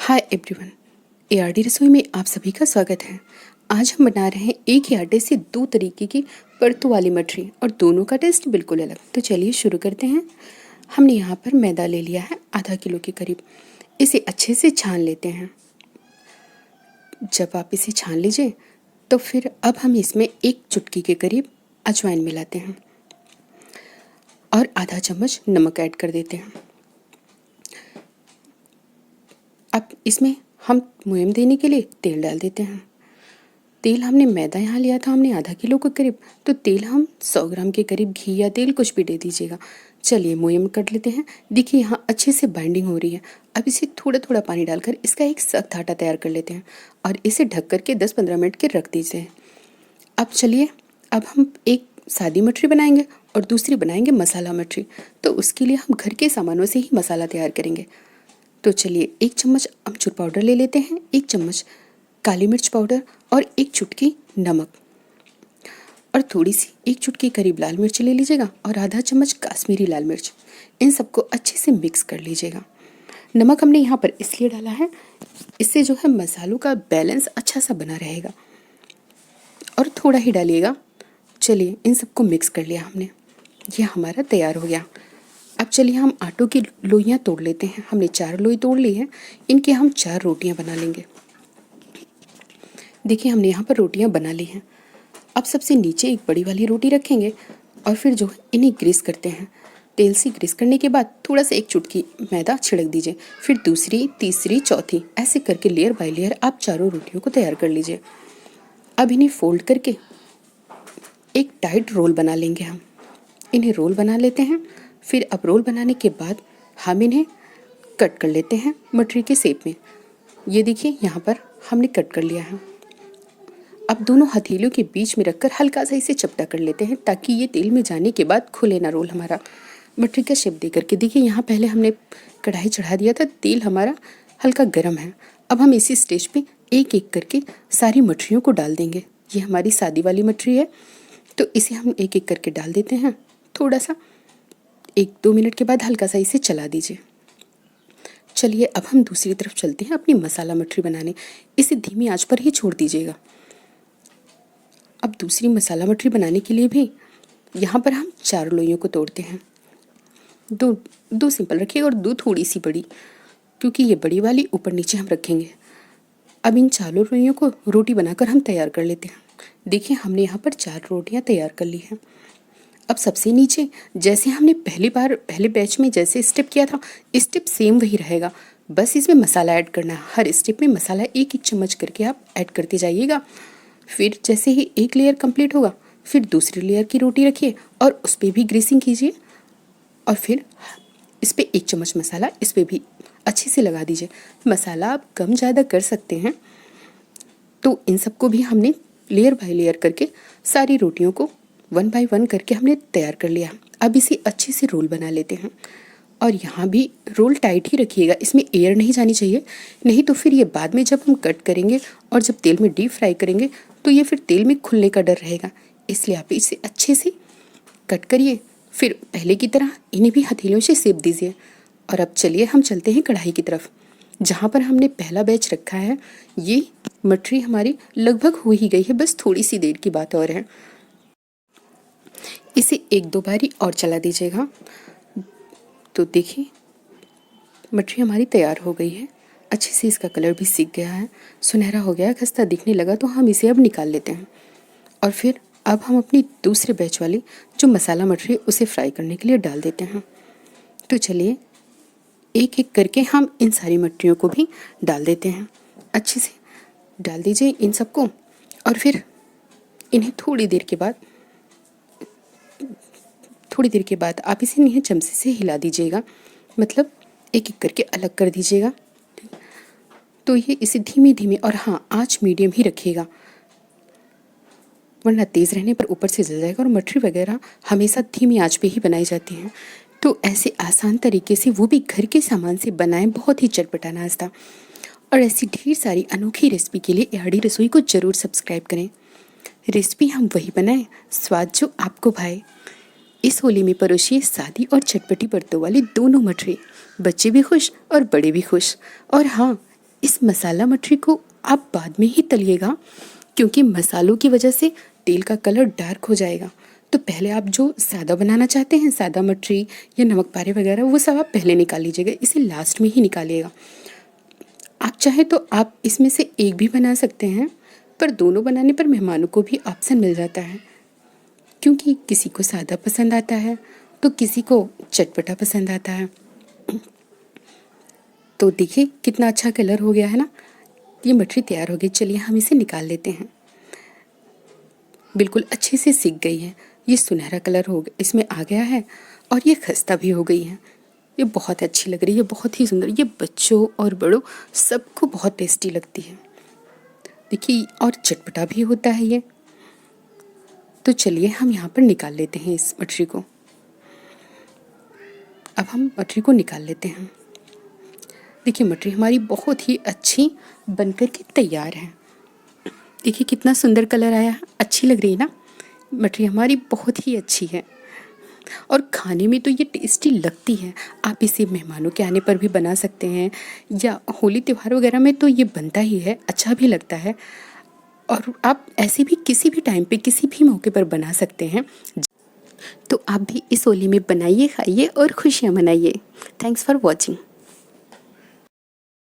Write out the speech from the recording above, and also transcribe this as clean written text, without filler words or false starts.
Hi everyone, ARD रसोई में आप सभी का स्वागत है। आज हम बना रहे हैं एक ही आटे से दो तरीके की परतों वाली मठरी और दोनों का टेस्ट बिल्कुल अलग। तो चलिए शुरू करते हैं। हमने यहाँ पर मैदा ले लिया है आधा किलो के करीब। इसे अच्छे से छान लेते हैं। जब आप इसे छान लीजिए तो फिर अब हम इसमें एक चुटकी के करीब अजवाइन मिलाते हैं और आधा चम्मच नमक ऐड कर देते हैं। अब इसमें हम मुयम देने के लिए तेल डाल देते हैं। तेल हमने मैदा यहाँ लिया था, हमने आधा किलो के करीब, तो तेल हम 100 ग्राम के करीब घी या तेल कुछ भी दे दीजिएगा। चलिए मुयम कर लेते हैं। देखिए यहाँ अच्छे से बाइंडिंग हो रही है। अब इसे थोड़ा थोड़ा पानी डालकर इसका एक सख्त आटा तैयार कर लेते हैं और इसे ढक करके 10-15 मिनट के रख दीजिए। अब चलिए, अब हम एक सादी मठरी बनाएंगे और दूसरी बनाएंगे मसाला मठरी। तो उसके लिए हम घर के सामानों से ही मसाला तैयार करेंगे। तो चलिए, 1 चम्मच अमचूर पाउडर ले लेते हैं, 1 चम्मच काली मिर्च पाउडर और 1 चुटकी नमक और थोड़ी सी 1 चुटकी करीब लाल मिर्च ले लीजिएगा और आधा चम्मच काश्मीरी लाल मिर्च। इन सबको अच्छे से मिक्स कर लीजिएगा। नमक हमने यहाँ पर इसलिए डाला है, इससे जो है मसालों का बैलेंस अच्छा सा बना रहेगा और थोड़ा ही डालिएगा। चलिए, इन सबको मिक्स कर लिया हमने, ये हमारा तैयार हो गया। अब चलिए हम आटों की लोइयाँ तोड़ लेते हैं। हमने 4 लोई तोड़ ली हैं, इनके हम 4 रोटियां बना लेंगे। देखिए हमने यहाँ पर रोटियां बना ली हैं। अब सबसे नीचे एक बड़ी वाली रोटी रखेंगे और फिर जो है इन्हें ग्रीस करते हैं। तेल से ग्रीस करने के बाद थोड़ा सा 1 चुटकी मैदा छिड़क दीजिए, फिर दूसरी, तीसरी, चौथी, ऐसे करके लेयर बाय लेयर आप चारों रोटियों को तैयार कर लीजिए। अब इन्हें फोल्ड करके एक टाइट रोल बना लेंगे। हम इन्हें रोल बना लेते हैं। फिर अब रोल बनाने के बाद हम इन्हें कट कर लेते हैं मठरी के शेप में। ये देखिए यहाँ पर हमने कट कर लिया है। अब दोनों हथेलियों के बीच में रखकर हल्का सा इसे चपटा कर लेते हैं ताकि ये तेल में जाने के बाद खुले ना रोल हमारा। मठरी का शेप दे करके देखिए यहाँ पहले हमने कढ़ाई चढ़ा दिया था, तेल हमारा हल्का गर्म है। अब हम इसी स्टेज पे एक एक करके सारी मठरियों को डाल देंगे। ये हमारी सादी वाली मठरी है, तो इसे हम एक एक करके डाल देते हैं। थोड़ा सा 1-2 मिनट के बाद हल्का सा इसे चला दीजिए। चलिए अब हम दूसरी तरफ चलते हैं अपनी मसाला मठरी बनाने। इसे धीमी आंच पर ही छोड़ दीजिएगा। अब दूसरी मसाला मठरी बनाने के लिए भी यहाँ पर हम 4 लोइयों को तोड़ते हैं। दो सिंपल रखिएगा और 2 थोड़ी सी बड़ी, क्योंकि ये बड़ी वाली ऊपर नीचे हम रखेंगे। अब इन 4 लोइयों को रोटी बनाकर हम तैयार कर लेते हैं। देखिए हमने यहाँ पर 4 रोटियाँ तैयार कर ली हैं। अब सबसे नीचे जैसे हमने पहले बैच में जैसे स्टेप किया था, स्टेप सेम वही रहेगा, बस इसमें मसाला ऐड करना है। हर स्टेप में मसाला 1-1 चम्मच करके आप ऐड करते जाइएगा। फिर जैसे ही एक लेयर कंप्लीट होगा, फिर दूसरी लेयर की रोटी रखिए और उस पर भी ग्रीसिंग कीजिए और फिर इस पर 1 चम्मच मसाला इस पर भी अच्छे से लगा दीजिए। मसाला आप कम ज़्यादा कर सकते हैं। तो इन सबको भी हमने लेयर बाय लेयर करके सारी रोटियों को 1 बाय 1 करके हमने तैयार कर लिया। अब इसे अच्छे से रोल बना लेते हैं और यहाँ भी रोल टाइट ही रखिएगा, इसमें एयर नहीं जानी चाहिए, नहीं तो फिर ये बाद में जब हम कट करेंगे और जब तेल में डीप फ्राई करेंगे तो ये फिर तेल में खुलने का डर रहेगा। इसलिए आप इसे अच्छे से कट करिए, फिर पहले की तरह इन्हें भी हथेलियों से सेक दीजिए। और अब चलिए हम चलते हैं कढ़ाई की तरफ, जहाँ पर हमने पहला बैच रखा है। ये मठरी हमारी लगभग हो ही गई है, बस थोड़ी सी देर की बात और है। इसे 1-2 बारी और चला दीजिएगा। तो देखिए मठरी हमारी तैयार हो गई है। अच्छे से इसका कलर भी सीख गया है, सुनहरा हो गया है, खस्ता दिखने लगा। तो हम इसे अब निकाल लेते हैं और फिर अब हम अपनी दूसरे बैच वाली जो मसाला मठरी उसे फ्राई करने के लिए डाल देते हैं। तो चलिए एक एक करके हम इन सारी मठरियों को भी डाल देते हैं। अच्छे से डाल दीजिए इन सबको और फिर इन्हें थोड़ी देर के बाद आप इसे नहीं चमचे से हिला दीजिएगा, मतलब एक एक करके अलग कर दीजिएगा। तो ये इसे धीमे धीमे और हाँ आंच मीडियम ही रखिएगा, वरना तेज़ रहने पर ऊपर से जल जाएगा। और मठरी वगैरह हमेशा धीमी आंच पे ही बनाई जाती हैं। तो ऐसे आसान तरीके से, वो भी घर के सामान से बनाएं, बहुत ही चटपटा नाश्ता। और ऐसी ढेर सारी अनोखी रेसिपी के लिए एआरडी रसोई को ज़रूर सब्सक्राइब करें। रेसिपी हम वही बनाएं, स्वाद जो आपको भाए। इस होली में परोसिए सादी और चटपटी परतों वाली दोनों मठरी, बच्चे भी खुश और बड़े भी खुश। और हाँ, इस मसाला मटरी को आप बाद में ही तलिएगा, क्योंकि मसालों की वजह से तेल का कलर डार्क हो जाएगा। तो पहले आप जो सादा बनाना चाहते हैं, सादा मटरी या नमक पारे वगैरह, वो सब आप पहले निकाल लीजिएगा, इसे लास्ट में ही निकालिएगा। आप चाहे तो आप इसमें से एक भी बना सकते हैं, पर दोनों बनाने पर मेहमानों को भी ऑप्शन मिल जाता है, क्योंकि किसी को सादा पसंद आता है तो किसी को चटपटा पसंद आता है। तो देखिए कितना अच्छा कलर हो गया है ना। ये मटरी तैयार हो गई, चलिए हम इसे निकाल लेते हैं। बिल्कुल अच्छे से सिक गई है, ये सुनहरा कलर हो गया इसमें आ गया है, और ये खस्ता भी हो गई है। ये बहुत अच्छी लग रही है, बहुत ही सुंदर। ये बच्चों और बड़ों सबको बहुत टेस्टी लगती है, देखिए, और चटपटा भी होता है ये। तो चलिए हम यहाँ पर निकाल लेते हैं इस मटरी को। अब हम मटरी को निकाल लेते हैं। देखिए मटरी हमारी बहुत ही अच्छी बनकर के तैयार है। देखिए कितना सुंदर कलर आया है, अच्छी लग रही है ना। मटरी हमारी बहुत ही अच्छी है और खाने में तो ये टेस्टी लगती है। आप इसे मेहमानों के आने पर भी बना सकते हैं, या होली त्यौहार वगैरह में तो ये बनता ही है, अच्छा भी लगता है। और आप ऐसे भी किसी भी टाइम पे किसी भी मौके पर बना सकते हैं। तो आप भी इस होली में बनाइए, खाइए और खुशियाँ मनाइए। Thanks for watching.